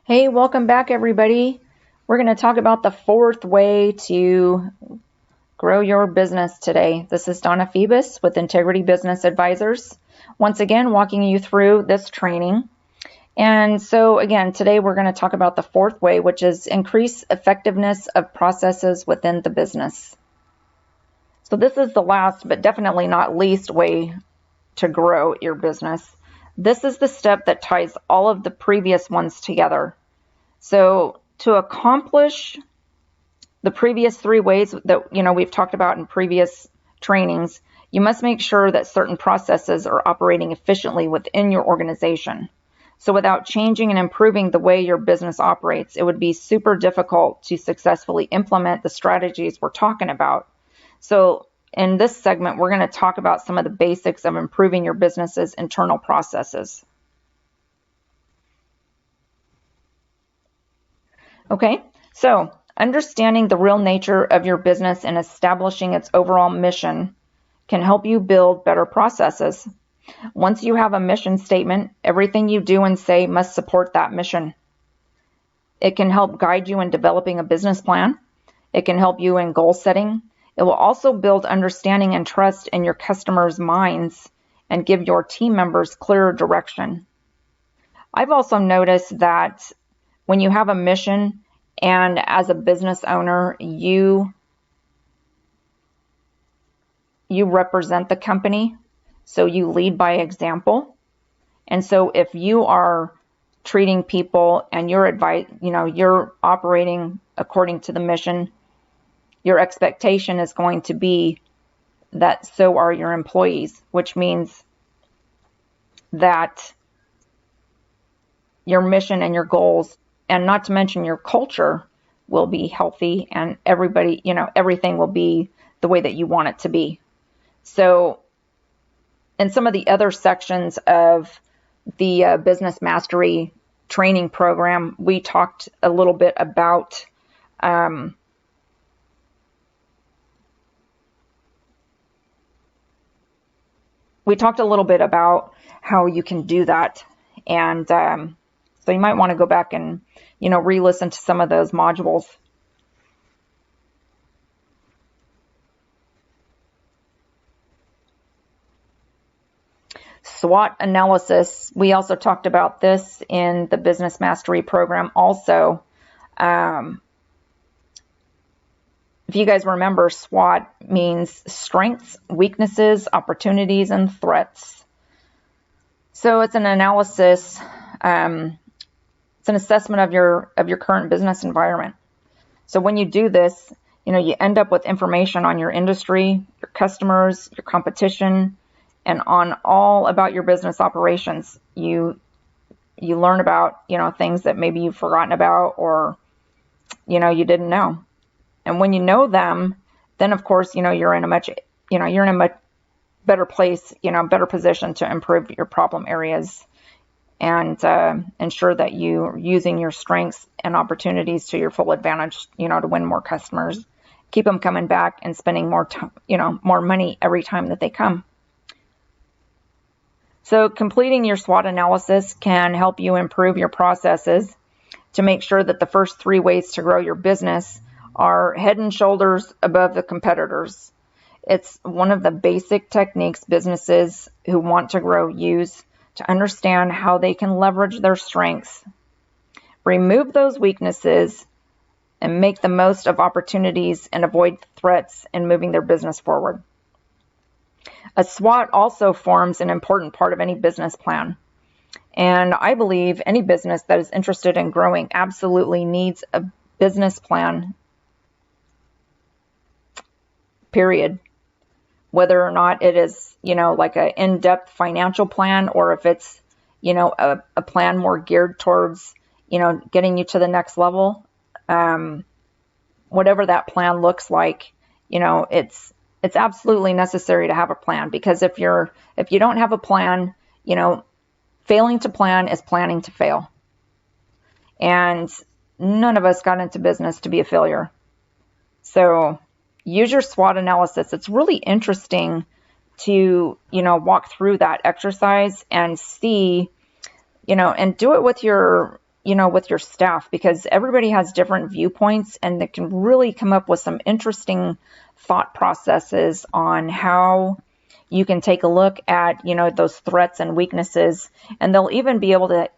Hey, welcome back, everybody. We're going to talk about the fourth way to grow your business today. This is Donna Phoebus with Integrity Business Advisors. Once again, walking you through this training. And so again, today we're going to talk about the fourth way, which is increase effectiveness of processes within the business. So this is the last, but definitely not least way to grow your business. This is the step that ties all of the previous ones together. So to accomplish the previous three ways that we've talked about in previous trainings, you must make sure that certain processes are operating efficiently within your organization. So without changing and improving the way your business operates, it would be super difficult to successfully implement the strategies we're talking about. So in this segment, we're going to talk about some of the basics of improving your business's internal processes. Okay, so understanding the real nature of your business and establishing its overall mission can help you build better processes. Once you have a mission statement, everything you do and say must support that mission. It can help guide you in developing a business plan. It can help you in goal setting. It will also build understanding and trust in your customers' minds and give your team members clearer direction. I've also noticed that when you have a mission and as a business owner, you represent the company, so you lead by example. And so if you are treating people and you're operating according to the mission, your expectation is going to be that so are your employees, which means that your mission and your goals, and not to mention your culture, will be healthy, and everything will be the way that you want it to be. So in some of the other sections of the Business Mastery training program, we talked a little bit about how you can do that. And so you might want to go back and, re-listen to some of those modules. SWOT analysis. We also talked about this in the Business Mastery program also. If you guys remember, SWOT means strengths, weaknesses, opportunities, and threats. So it's an analysis, it's an assessment of your current business environment. So when you do this, you end up with information on your industry, your customers, your competition, and on all about your business operations. You learn about, things that maybe you've forgotten about or, you didn't know. And when you know them, then of course, you're in a much better place, better position to improve your problem areas and ensure that you're using your strengths and opportunities to your full advantage, to win more customers, keep them coming back and spending more time, more money every time that they come. So completing your SWOT analysis can help you improve your processes to make sure that the first three ways to grow your business are head and shoulders above the competitors. It's one of the basic techniques businesses who want to grow use to understand how they can leverage their strengths, remove those weaknesses, and make the most of opportunities and avoid threats in moving their business forward. A SWOT also forms an important part of any business plan. And I believe any business that is interested in growing absolutely needs a business plan, period. Whether or not it is, like an in-depth financial plan, or if it's, a plan more geared towards, getting you to the next level. Whatever that plan looks like, it's absolutely necessary to have a plan, because if you don't have a plan, failing to plan is planning to fail. And none of us got into business to be a failure. So use your SWOT analysis. It's really interesting to, walk through that exercise and see, and do it with your with your staff, because everybody has different viewpoints and they can really come up with some interesting thought processes on how you can take a look at, those threats and weaknesses, and they'll even be able to,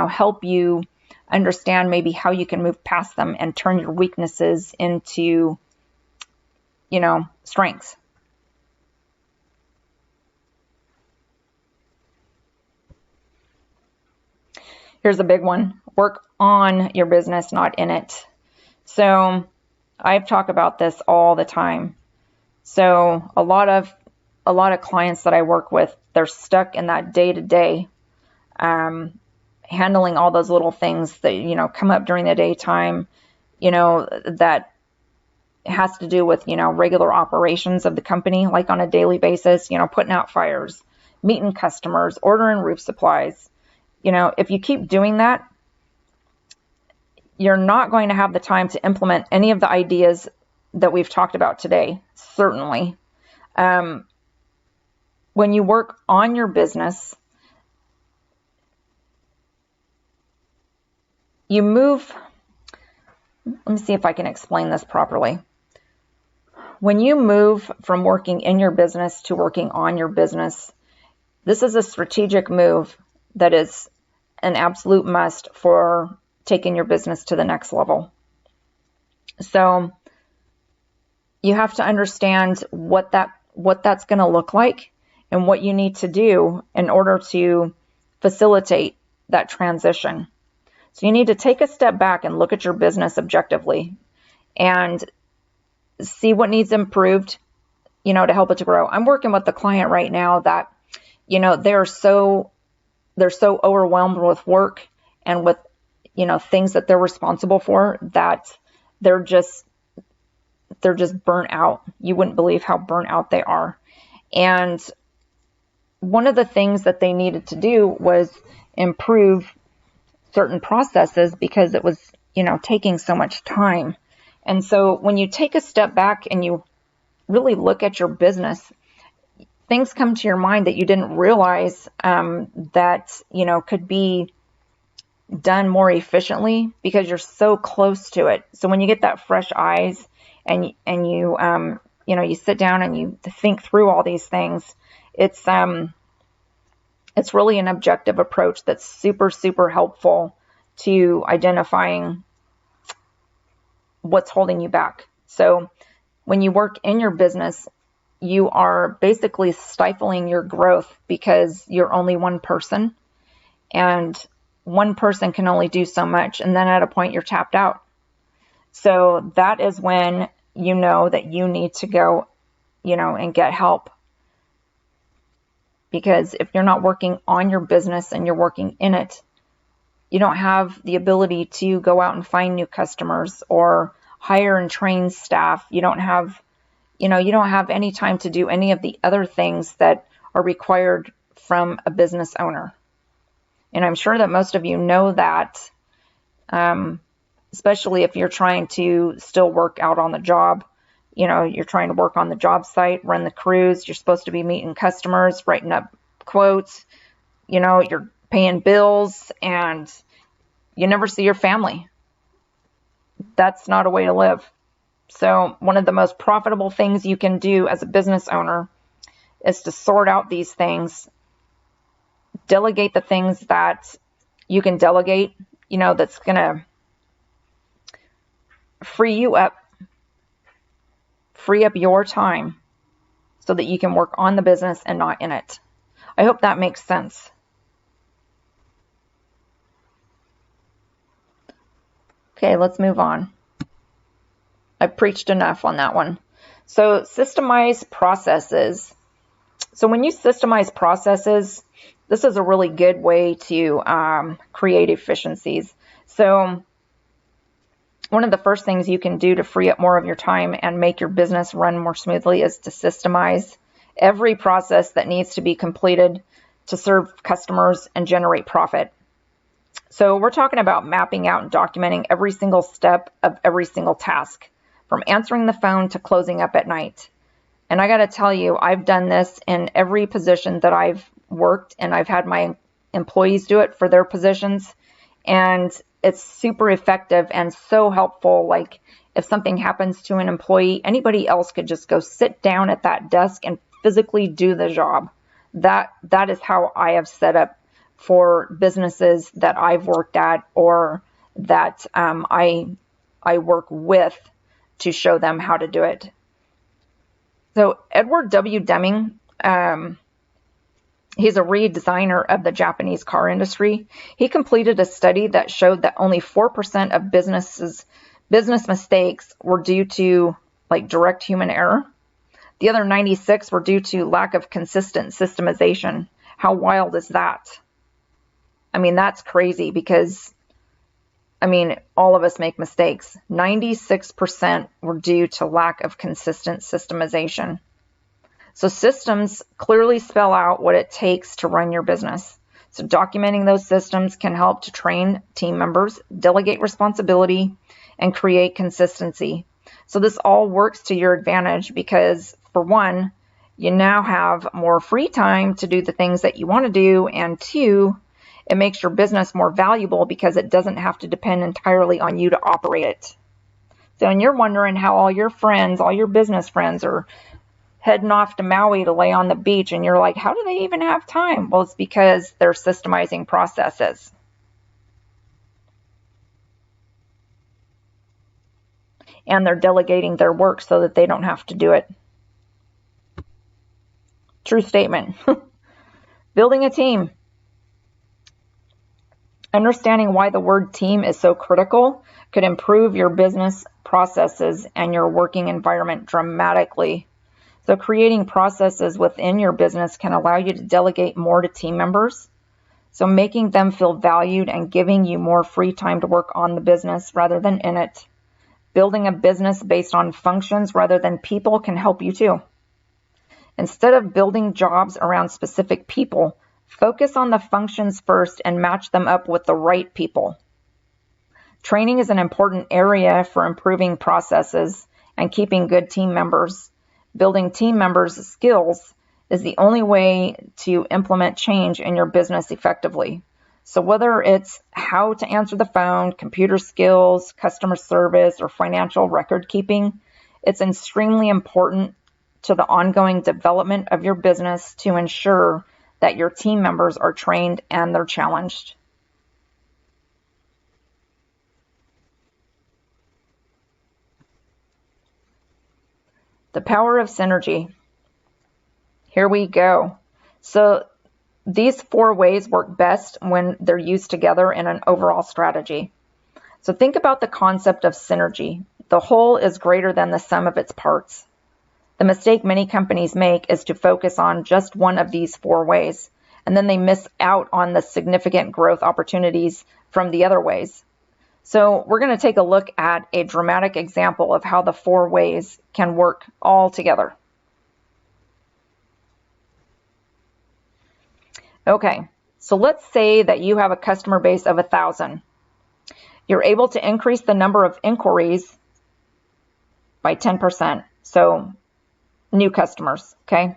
help you understand maybe how you can move past them and turn your weaknesses into, strengths. Here's a big one. Work on your business, not in it. So I've talked about this all the time. So a lot of clients that I work with, they're stuck in that day-to-day, handling all those little things that, come up during the daytime, that has to do with, regular operations of the company, like on a daily basis, putting out fires, meeting customers, ordering roof supplies. If you keep doing that, you're not going to have the time to implement any of the ideas that we've talked about today, certainly. When you work on your business, you move, let me see if I can explain this properly. When you move from working in your business to working on your business, this is a strategic move that is an absolute must for taking your business to the next level. So you have to understand what that's going to look like and what you need to do in order to facilitate that transition. So you need to take a step back and look at your business objectively and see what needs improved, to help it to grow. I'm working with a client right now that, they're so overwhelmed with work and with, things that they're responsible for that they're just burnt out. You wouldn't believe how burnt out they are. And one of the things that they needed to do was improve certain processes because it was, taking so much time. And so when you take a step back and you really look at your business, things come to your mind that you didn't realize that, could be done more efficiently because you're so close to it. So when you get that fresh eyes and you, you sit down and you think through all these things, it's really an objective approach that's super, super helpful to identifying what's holding you back. So when you work in your business, you are basically stifling your growth because you're only one person, and one person can only do so much. And then at a point you're tapped out. So that is when you know that you need to go, and get help. Because if you're not working on your business and you're working in it, you don't have the ability to go out and find new customers or hire and train staff. You don't have any time to do any of the other things that are required from a business owner. And I'm sure that most of you know that, especially if you're trying to still work out on the job. You're trying to work on the job site, run the crews. You're supposed to be meeting customers, writing up quotes. You're paying bills, and you never see your family. That's not a way to live. So one of the most profitable things you can do as a business owner is to sort out these things, delegate the things that you can delegate, that's going to free up your time so that you can work on the business and not in it. I hope that makes sense. Okay, let's move on. I preached enough on that one. So systemize processes. So when you systemize processes, this is a really good way to create efficiencies. So one of the first things you can do to free up more of your time and make your business run more smoothly is to systemize every process that needs to be completed to serve customers and generate profit. So we're talking about mapping out and documenting every single step of every single task, from answering the phone to closing up at night. And I got to tell you, I've done this in every position that I've worked, and I've had my employees do it for their positions. And it's super effective and so helpful. Like if something happens to an employee, anybody else could just go sit down at that desk and physically do the job. That is how I have set up for businesses that I've worked at or that I work with to show them how to do it. So Edward W. Deming, he's a redesigner of the Japanese car industry. He completed a study that showed that only 4% of business mistakes were due to like direct human error. The other 96 were due to lack of consistent systemization. How wild is that? I mean, that's crazy because, I mean, all of us make mistakes. 96% were due to lack of consistent systemization. So systems clearly spell out what it takes to run your business. So documenting those systems can help to train team members, delegate responsibility, and create consistency. So this all works to your advantage because, for one, you now have more free time to do the things that you want to do, and two, it makes your business more valuable because it doesn't have to depend entirely on you to operate it. So, and you're wondering how all your friends, all your business friends are heading off to Maui to lay on the beach, and you're like, how do they even have time? Well, it's because they're systemizing processes. And they're delegating their work so that they don't have to do it. True statement. Building a team. Understanding why the word team is so critical could improve your business processes and your working environment dramatically. So creating processes within your business can allow you to delegate more to team members. So making them feel valued and giving you more free time to work on the business rather than in it. Building a business based on functions rather than people can help you too. Instead of building jobs around specific people, focus on the functions first and match them up with the right people. Training is an important area for improving processes and keeping good team members. Building team members' skills is the only way to implement change in your business effectively. So whether it's how to answer the phone, computer skills, customer service, or financial record keeping, it's extremely important to the ongoing development of your business to ensure that your team members are trained and they're challenged. The power of synergy. Here we go. So these 4 ways work best when they're used together in an overall strategy. So think about the concept of synergy. The whole is greater than the sum of its parts. The mistake many companies make is to focus on just one of these 4 ways, and then they miss out on the significant growth opportunities from the other ways. So we're going to take a look at a dramatic example of how the 4 ways can work all together. Okay, so let's say that you have a customer base of 1,000. You're able to increase the number of inquiries by 10%. So new customers, okay?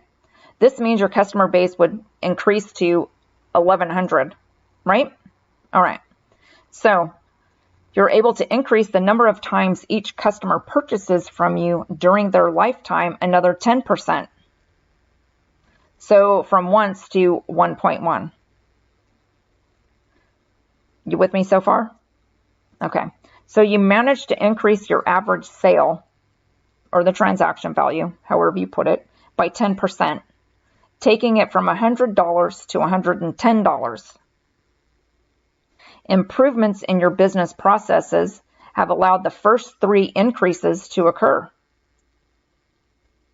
This means your customer base would increase to 1,100, right? All right. So you're able to increase the number of times each customer purchases from you during their lifetime another 10%. So from once to 1.1. You with me so far? Okay. So you managed to increase your average sale, or the transaction value, however you put it, by 10%, taking it from $100 to $110. Improvements in your business processes have allowed the first 3 increases to occur.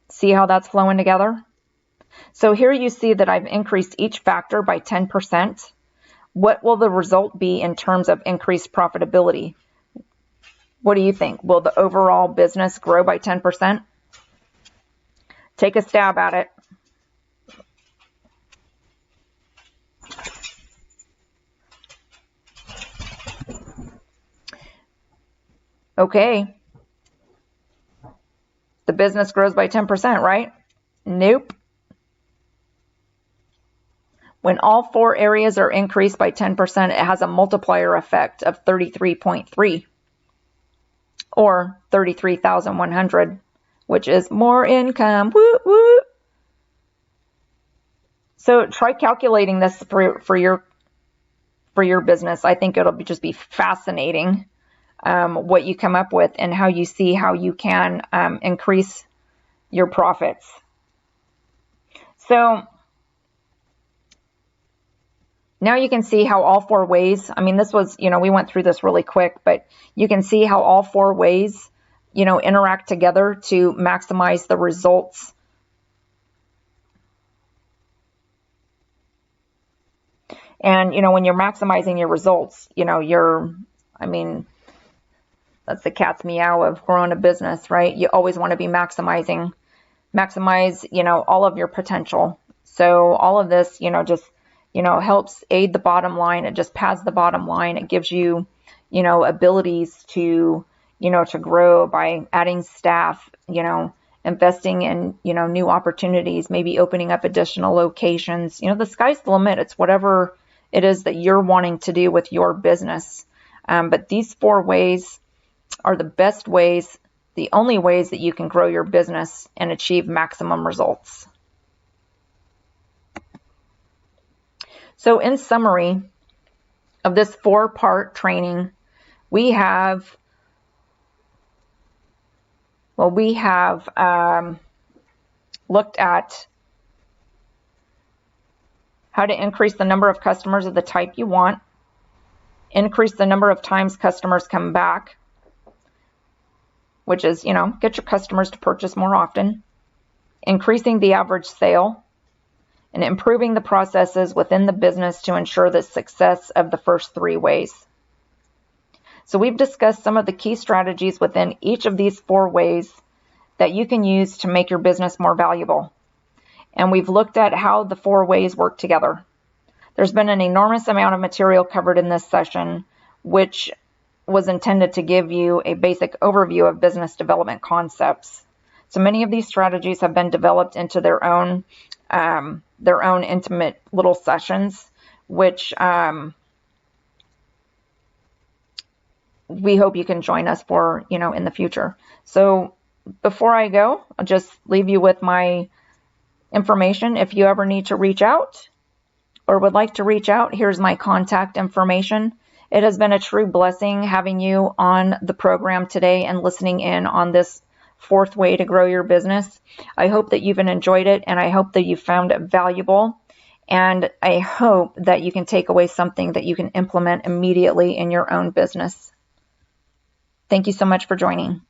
See how that's flowing together? So here you see that I've increased each factor by 10%. What will the result be in terms of increased profitability? What do you think? Will the overall business grow by 10%? Take a stab at it. Okay. The business grows by 10%, right? Nope. When all 4 areas are increased by 10%, it has a multiplier effect of 33.3 or 33,100, which is more income. Woo, woo. So try calculating this for your business. I think it'll just be fascinating what you come up with and how you see how you can increase your profits. So now you can see how all 4 ways, I mean, this was, we went through this really quick, but you can see how all 4 ways, interact together to maximize the results. And, when you're maximizing your results, that's the cat's meow of growing a business, right? You always want to be maximize, all of your potential. So all of this, just, helps aid the bottom line. It just pads the bottom line. It gives you, abilities to, to grow by adding staff, investing in, new opportunities, maybe opening up additional locations. The sky's the limit. It's whatever it is that you're wanting to do with your business. But these 4 ways are the best ways, the only ways that you can grow your business and achieve maximum results. So in summary of this 4-part training, we have looked at how to increase the number of customers of the type you want, increase the number of times customers come back, which is, get your customers to purchase more often, increasing the average sale, and improving the processes within the business to ensure the success of the first 3 ways. So we've discussed some of the key strategies within each of these 4 ways that you can use to make your business more valuable. And we've looked at how the 4 ways work together. There's been an enormous amount of material covered in this session, which was intended to give you a basic overview of business development concepts. So many of these strategies have been developed into their own intimate little sessions, which we hope you can join us for, in the future. So before I go, I'll just leave you with my information. If you ever need to reach out or would like to reach out, here's my contact information. It has been a true blessing having you on the program today and listening in on this 4th way to grow your business. I hope that you've enjoyed it, and I hope that you found it valuable, and I hope that you can take away something that you can implement immediately in your own business. Thank you so much for joining.